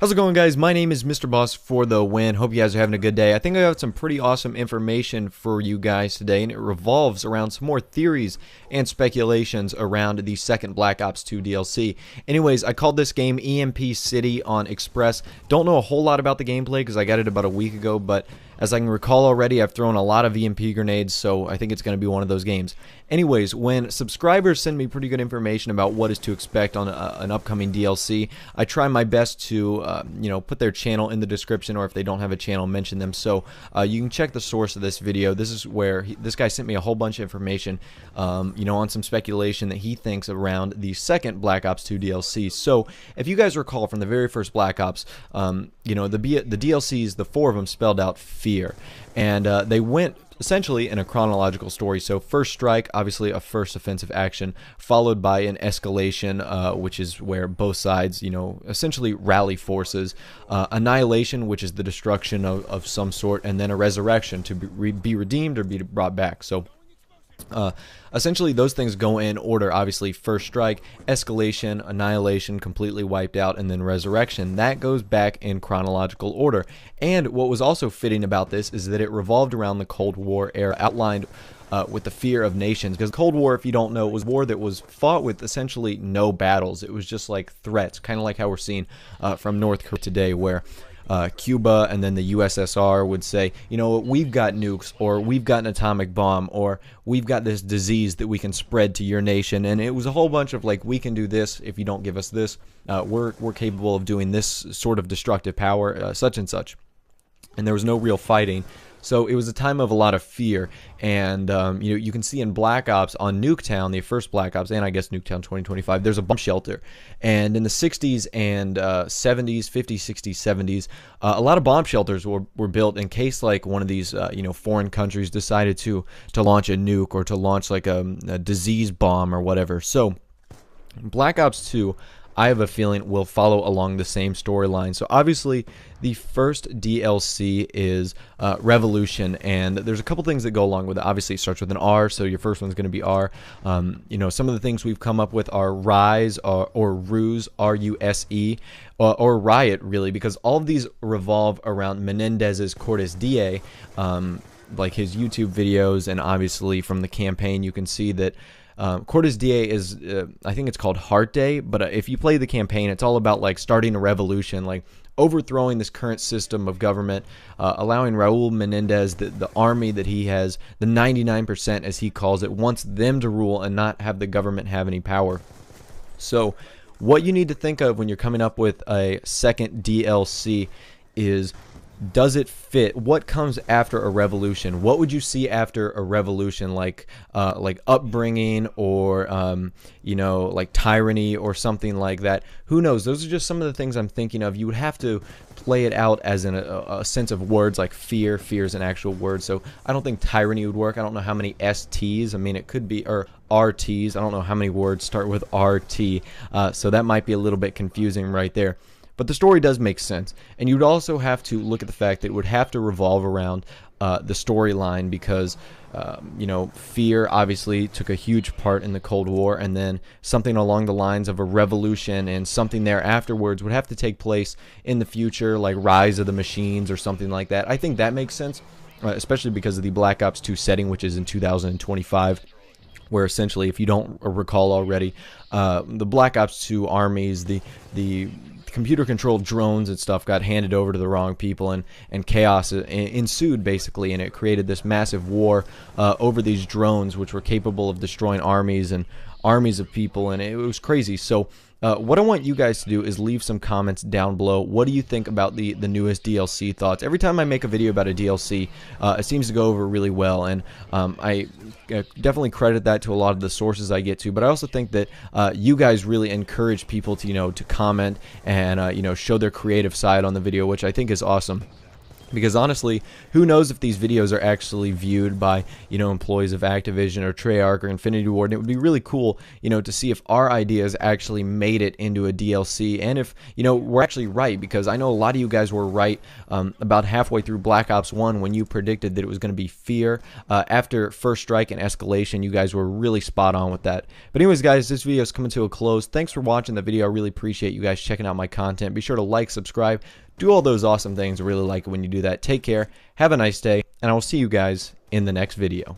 How's it going, guys? My name is Mr. Boss for the win. Hope you guys are having a good day. I think I got some pretty awesome information for you guys today, and it revolves around some more theories and speculations around the second Black Ops 2 DLC. Anyways, I called this game EMP City on Express. Don't know a whole lot about the gameplay because I got it about a week ago, but as I can recall already, I've thrown a lot of EMP grenades, so I think it's going to be one of those games. Anyways, when subscribers send me pretty good information about what is to expect on an upcoming DLC, I try my best to, put their channel in the description, or if they don't have a channel, mention them. So you can check the source of this video. This is where this guy sent me a whole bunch of information, on some speculation that he thinks around the second Black Ops 2 DLC. So if you guys recall from the very first Black Ops, the DLCs, the 4 of them spelled out fear, and they went essentially in a chronological story. So first strike, obviously a first offensive action, followed by an escalation, which is where both sides, essentially rally forces, annihilation, which is the destruction of some sort, and then a resurrection to be redeemed or be brought back. So essentially those things go in order. Obviously first strike, escalation, annihilation, completely wiped out, and then resurrection. That goes back in chronological order. And what was also fitting about this is that it revolved around the Cold War era, outlined with the fear of nations, because Cold War, if you don't know, was war that was fought with essentially no battles. It was just like threats, kind of like how we're seeing from North Korea today, where Cuba and then the USSR would say, we've got nukes, or we've got an atomic bomb, or we've got this disease that we can spread to your nation. And it was a whole bunch of like, we can do this if you don't give us this. We're capable of doing this sort of destructive power, such and such. And there was no real fighting. So it was a time of a lot of fear, and you can see in Black Ops on Nuketown, the first Black Ops, and I guess Nuketown 2025, there's a bomb shelter. And in the 60s and 70s, 50s, 60s, 70s, a lot of bomb shelters were built in case like one of these foreign countries decided to launch a nuke, or to launch like a disease bomb or whatever. So Black Ops 2, I have a feeling, will follow along the same storyline. So obviously the first DLC is Revolution, and there's a couple things that go along with it. Obviously it starts with an R, so your first one's going to be R. Some of the things we've come up with are Rise, or Ruse, R-U-S-E, or Riot, really, because all of these revolve around Menendez's Cortes Diem, like his YouTube videos, and obviously from the campaign you can see that Cortes Diem is, I think it's called Heart Day, but if you play the campaign, it's all about like starting a revolution, like overthrowing this current system of government, allowing Raul Menendez, the army that he has, the 99% as he calls it, wants them to rule and not have the government have any power. So what you need to think of when you're coming up with a second DLC is, does it fit? What comes after a revolution? What would you see after a revolution, like upbringing, or like tyranny, or something like that? Who knows? Those are just some of the things I'm thinking of. You would have to play it out as in a sense of words, like fear. Fear is an actual word, so I don't think tyranny would work. I don't know how many STs. I mean, it could be, or RTs. I don't know how many words start with RT, so that might be a little bit confusing right there. But the story does make sense, and you'd also have to look at the fact that it would have to revolve around the storyline, because fear obviously took a huge part in the Cold War, and then something along the lines of a revolution and something there afterwards would have to take place in the future, like Rise of the Machines or something like that. I think that makes sense, especially because of the Black Ops 2 setting, which is in 2025. Where essentially, if you don't recall already, the Black Ops 2 armies, the computer-controlled drones and stuff got handed over to the wrong people, and chaos ensued, basically, and it created this massive war over these drones, which were capable of destroying armies and armies of people, and it was crazy. So what I want you guys to do is leave some comments down below. What do you think about the newest DLC thoughts? Every time I make a video about a DLC, it seems to go over really well, and I definitely credit that to a lot of the sources I get to, but I also think that you guys really encourage people to, to comment and, show their creative side on the video, which I think is awesome. Because honestly, who knows if these videos are actually viewed by, employees of Activision or Treyarch or Infinity Ward. And it would be really cool, to see if our ideas actually made it into a DLC, and if, we're actually right, because I know a lot of you guys were right about halfway through Black Ops 1 when you predicted that it was going to be fear. After First Strike and Escalation, you guys were really spot on with that. But anyways, guys, this video is coming to a close. Thanks for watching the video. I really appreciate you guys checking out my content. Be sure to like, subscribe, do all those awesome things. I really like it when you do that. Take care, have a nice day, and I will see you guys in the next video.